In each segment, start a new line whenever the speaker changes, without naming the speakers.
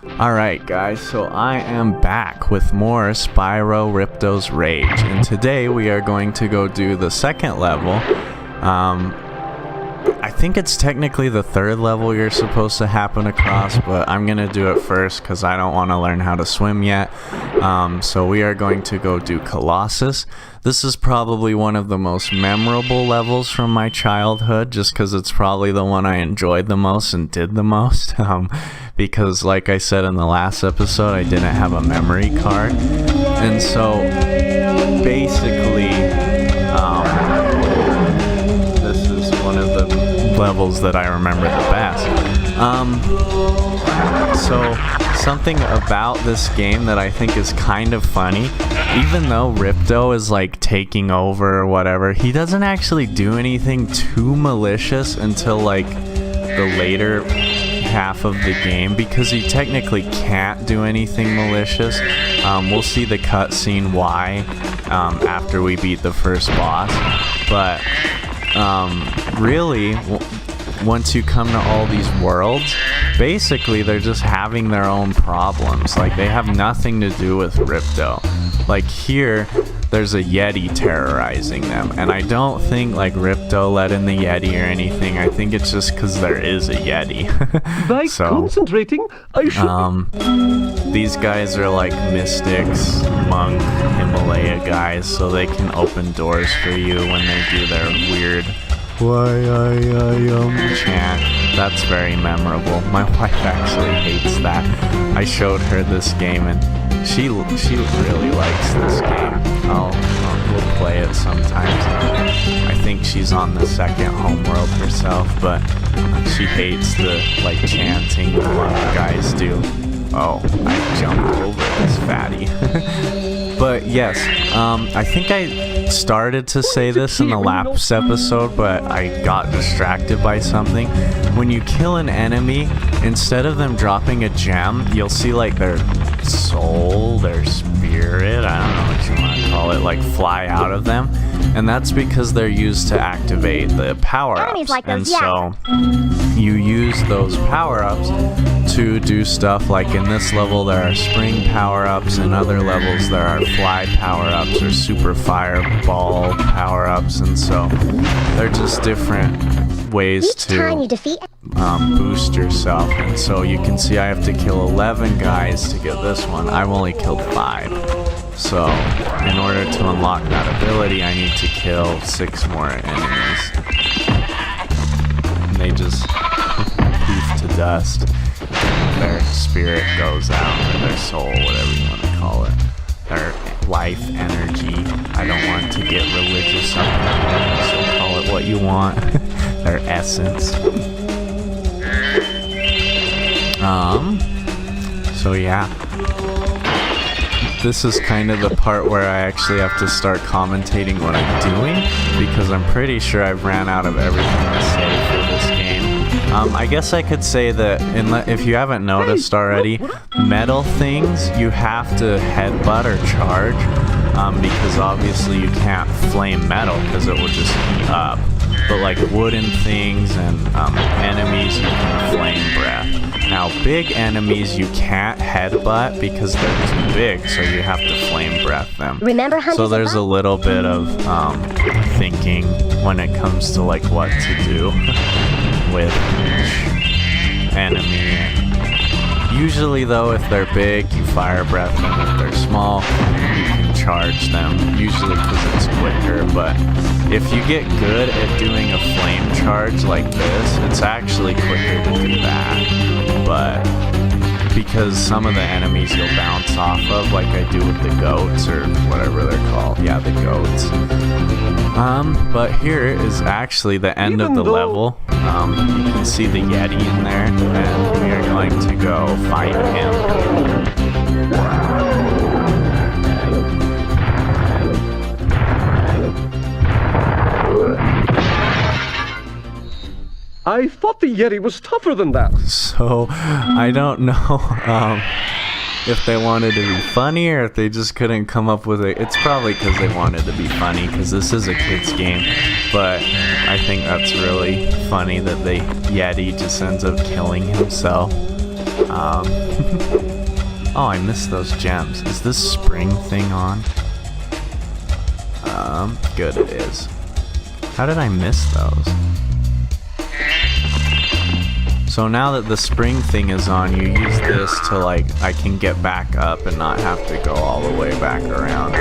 Alright guys, so I am back with more Spyro Ripto's Rage, and today we are going to go do the second level. I think it's technically the third level you're supposed to happen across, but I'm gonna do it first because I don't want to learn how to swim yet. So we are going to go do Colossus. This is probably one of the most memorable levels from my childhood, just because it's probably the one I enjoyed the most and did the most. Because like I said in the last episode, I didn't have a memory card. And so basically, this is one of the levels that I remember the best. So something about this game that I think is kind of funny, even though Ripto is like taking over or whatever, he doesn't actually do anything too malicious until like the later half of the game, because he technically can't do anything malicious. We'll see the cutscene why after we beat the first boss, but really once you come to all these worlds, basically they're just having their own problems. Like, they have nothing to do with Ripto. Like here, there's a Yeti terrorizing them, and I don't think like Ripto let in the Yeti or anything. I think it's just because there is a Yeti.
By concentrating, I should...
These guys are like mystics, monk, Himalaya guys, so they can open doors for you when they do their weird chant. That's very memorable. My wife actually hates that. I showed her this game and she really likes this game. We'll play it sometimes. I think she's on the second homeworld herself, but she hates the like chanting the monk guys do. Oh, I jumped over this fatty. But yes, I think I started to say this in the last episode, but I got distracted by something. When you kill an enemy, instead of them dropping a gem, you'll see like their soul, their spirit, I don't know what you want to call it, like fly out of them. And that's because they're used to activate the power-ups. And so you use those power-ups to do stuff like in this level there are spring power-ups, in other levels there are fly power-ups or super fireball power-ups, and so they're just different ways to boost yourself. And so you can see I have to kill 11 guys to get this one. I've only killed 5. So in order to unlock that ability, I need to kill 6 more enemies. And they just poof to dust. Their spirit goes out, or their soul, whatever you want to call it. Their life energy. I don't want to get religious on it, so call it what you want. Their essence. So yeah. This is kind of the part where I actually have to start commentating what I'm doing, because I'm pretty sure I've ran out of everything to say for this game. I guess I could say that if you haven't noticed already, metal things you have to headbutt or charge, because obviously you can't flame metal because it will just heat up. But like wooden things and enemies, you can flame breath. Now big enemies you can't headbutt because they're too big, so you have to flame breath them. So there's a little bit of thinking when it comes to like what to do with each enemy. Usually though, if they're big, you fire breath them. If they're small, you can charge them, usually because it's quicker. But if you get good at doing a flame charge like this, it's actually quicker to do that. But because some of the enemies you'll bounce off of, like I do with the goats or whatever they're called. Yeah, the goats. But here is actually the end of the level. You can see the Yeti in there, and we are going to go fight him.
I thought the Yeti was tougher than that.
So, I don't know if they wanted to be funny or if they just couldn't come up with it. It's probably because they wanted to be funny, because this is a kid's game. But I think that's really funny that the Yeti just ends up killing himself. Um, oh, I missed those gems. Is this spring thing on? Good, it is. How did I miss those? So now that the spring thing is on, you use this to like, I can get back up and not have to go all the way back around.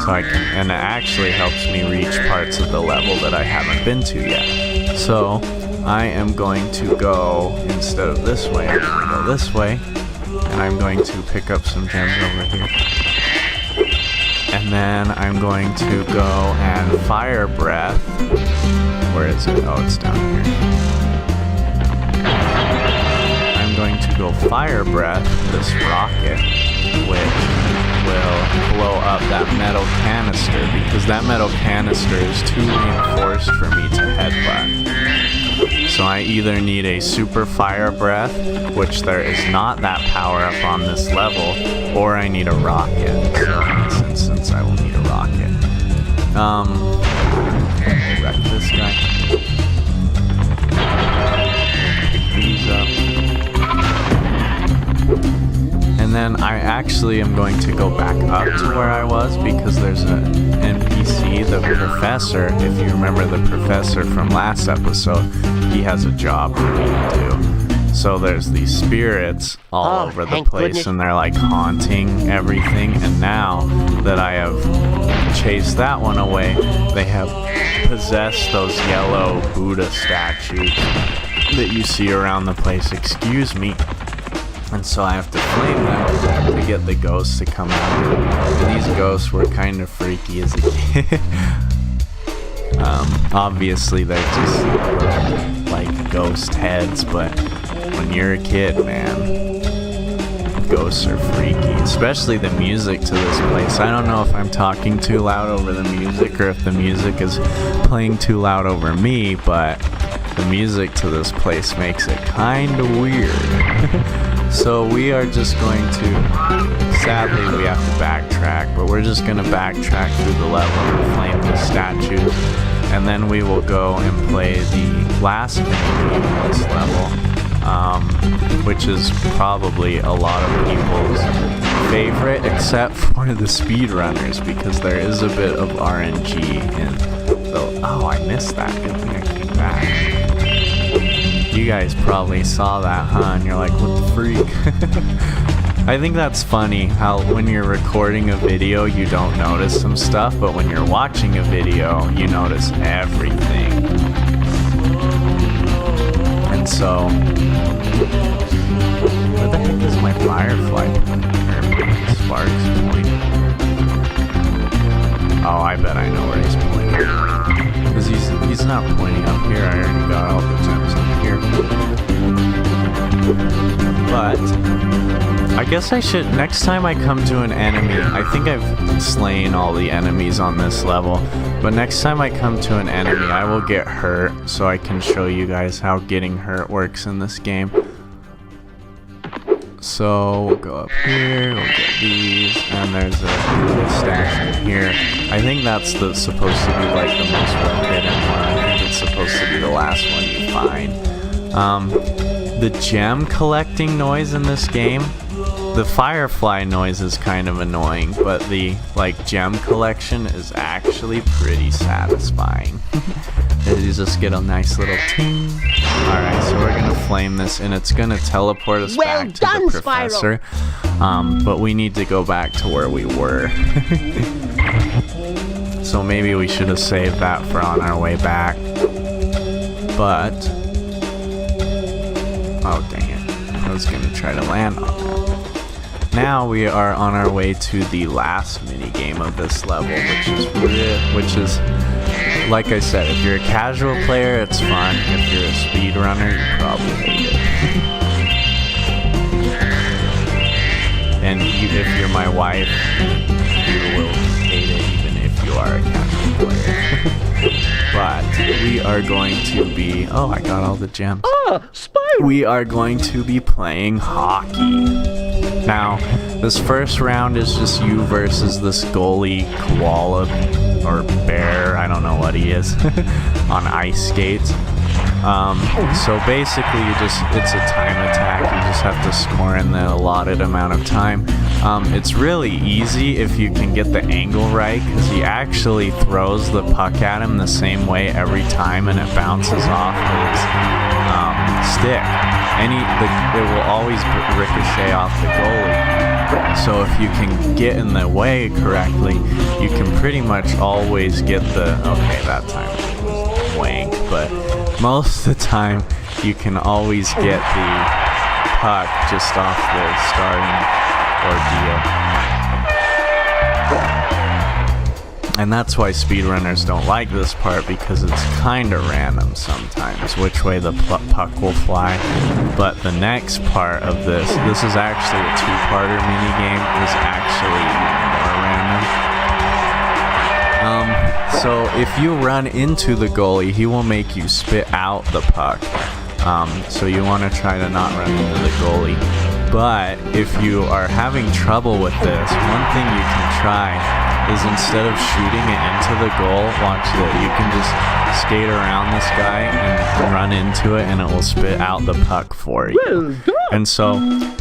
So I can, and it actually helps me reach parts of the level that I haven't been to yet. So I am going to go, instead of this way, I'm going to go this way. And I'm going to pick up some gems over here. And then I'm going to go and fire breath. Where is it? Oh, it's down here. I'm going to go fire breath this rocket, which will blow up that metal canister, because that metal canister is too reinforced for me to headbutt. So I either need a super fire breath, which there is not that power up on this level, or I need a rocket. So in this instance, I will need a rocket. We'll wreck this guy. Pick these up. And then I actually am going to go back up to where I was, because there's an NPC, the professor. If you remember the professor from last episode, he has a job for me to do. So there's these spirits all over the place,
goodness.
and they're like haunting everything. And now that I have chased that one away, they have possessed those yellow Buddha statues that you see around the place. Excuse me. And so I have to flame them to get the ghosts to come out. And these ghosts were kind of freaky as a kid. Obviously they're just like ghost heads, but when you're a kid, man, ghosts are freaky. Especially the music to this place. I don't know if I'm talking too loud over the music, or if the music is playing too loud over me, but the music to this place makes it kind of weird. So we are just going to, sadly we have to backtrack, but we're just going to backtrack through the level and flame the statues, and then we will go and play the last minigame of this level, which is probably a lot of people's favorite, except for the speedrunners, because there is a bit of RNG in the... Oh, I missed that. Good thing I came back. You guys probably saw that, huh? And you're like, what the freak? I think that's funny how when you're recording a video, you don't notice some stuff, but when you're watching a video, you notice everything. And so, where the heck is my firefly pointing? Or Sparks pointing? Oh, I bet I know where he's pointing. Because he's not pointing up here. I already got all the gems up here. But I guess I should, next time I come to an enemy, I think I've slain all the enemies on this level, but next time I come to an enemy, I will get hurt so I can show you guys how getting hurt works in this game. So we'll go up here, we'll get these, and there's a little stash in here. I think that's supposed to be like the most forbidden one. I think it's supposed to be the last one you find. The gem collecting noise in this game, the firefly noise is kind of annoying, but the gem collection is actually pretty satisfying. You just get a nice little ting. Alright, so we're gonna flame this, and it's gonna teleport us back to the professor.
Spyro.
But we need to go back to where we were. So maybe we should have saved that for on our way back. But oh dang it, I was gonna try to land on that. Now we are on our way to the last mini game of this level, which is like I said, if you're a casual player, it's fun. If you're a speedrunner, you probably hate it. And if you're my wife, you will hate it even if you are a casual player. But we are going to be... Oh, I got all the gems.
Ah, Spyro!
We are going to be playing hockey. Now, this first round is just you versus this goalie koala or bear, I don't know what he is, on ice skates. So basically it's a time attack. You just have to score in the allotted amount of time. It's really easy if you can get the angle right, because he actually throws the puck at him the same way every time, and it bounces off his stick. It will always ricochet off the goalie. So if you can get in the way correctly, you can pretty much always get okay, that time it was wank, but most of the time you can always get the puck just off the starting ordeal. And that's why speedrunners don't like this part, because it's kind of random sometimes which way the puck will fly. But the next part of this is actually a two-parter minigame, is actually more random. So if you run into the goalie, he will make you spit out the puck. So you want to try to not run into the goalie. But if you are having trouble with this, one thing you can try is, instead of shooting it into the goal, you can just skate around this guy and run into it, and it will spit out the puck for you.
Well done.
And so,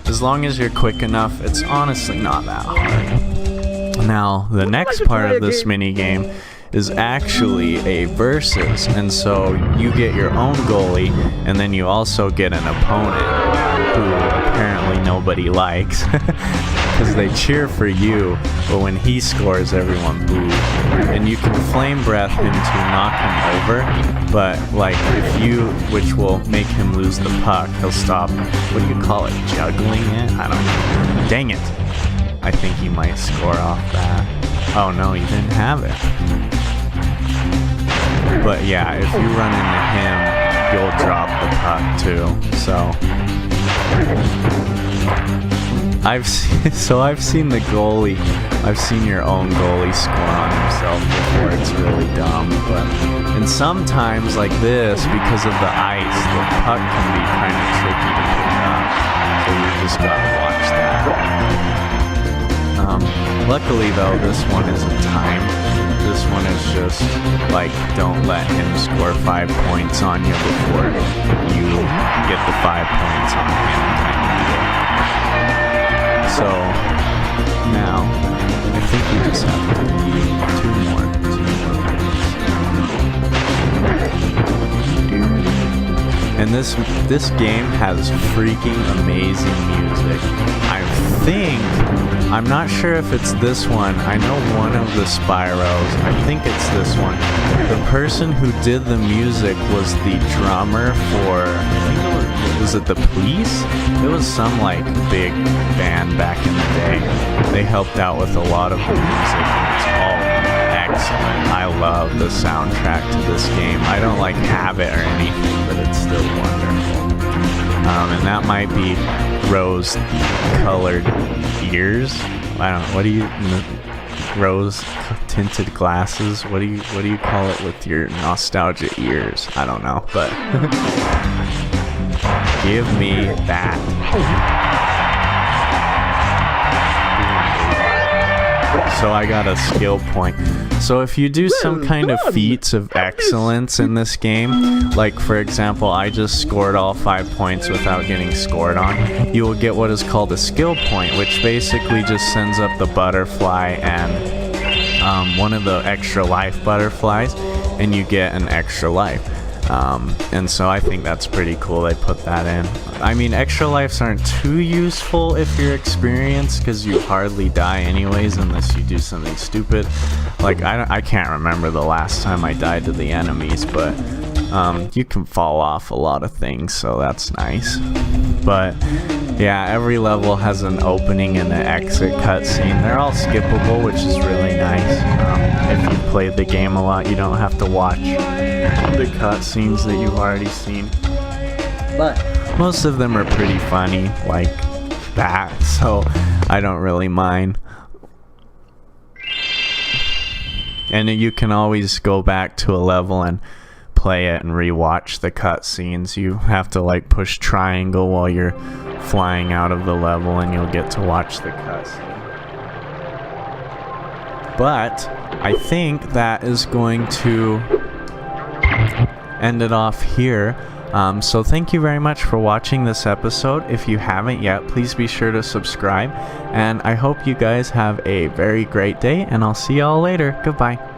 as long as you're quick enough, it's honestly not that hard. Now, the next part of this mini game is actually a versus, and so you get your own goalie, and then you also get an opponent who apparently nobody likes because they cheer for you, but when he scores, everyone boos. And you can flame breath him to knock him over, but which will make him lose the puck. He'll stop, what do you call it, juggling it? I don't know. Dang it. I think he might score off that. Oh no, he didn't have it. But yeah, if you run into him, you'll drop the puck too. So I've seen the goalie. I've seen your own goalie score on himself before. It's really dumb, and sometimes like this, because of the ice, the puck can be kind of tricky to pick up. So you just gotta watch that. Luckily though, this one isn't timed. This one is just don't let him score 5 points on you before you get the 5 points on him kind of deal. So now I think we just have to do two more. And this game has freaking amazing music. I'm not sure if it's this one. I know one of the Spyros. I think it's this one. The person who did the music was the drummer for, was it the Police? It was some big band back in the day. They helped out with a lot of the music, and it's all excellent. I love the soundtrack to this game. I don't have it or anything, but it's still wonderful. And that might be rose-colored ears. I don't know. What do you rose-tinted glasses? What do you call it with your nostalgia ears? I don't know, but give me that. So I got a skill point. So if you do some kind of feats of excellence in this game, like for example, I just scored all 5 points without getting scored on, you will get what is called a skill point, which basically just sends up the butterfly and one of the extra life butterflies, and you get an extra life. And so I think that's pretty cool they put that in. I mean, extra lives aren't too useful if you're experienced, because you hardly die anyways unless you do something stupid. I can't remember the last time I died to the enemies, but you can fall off a lot of things, so that's nice. But yeah, every level has an opening and an exit cutscene. They're all skippable, which is really nice. If you've played the game a lot, you don't have to watch the cutscenes that you've already seen. But most of them are pretty funny, like that, so I don't really mind. And you can always go back to a level and play it and rewatch the cutscenes. You have to push triangle while you're flying out of the level, and you'll get to watch the cutscene. But I think that is going to end it off here. So thank you very much for watching this episode. If you haven't yet, please be sure to subscribe. And I hope you guys have a very great day, and I'll see y'all later. Goodbye.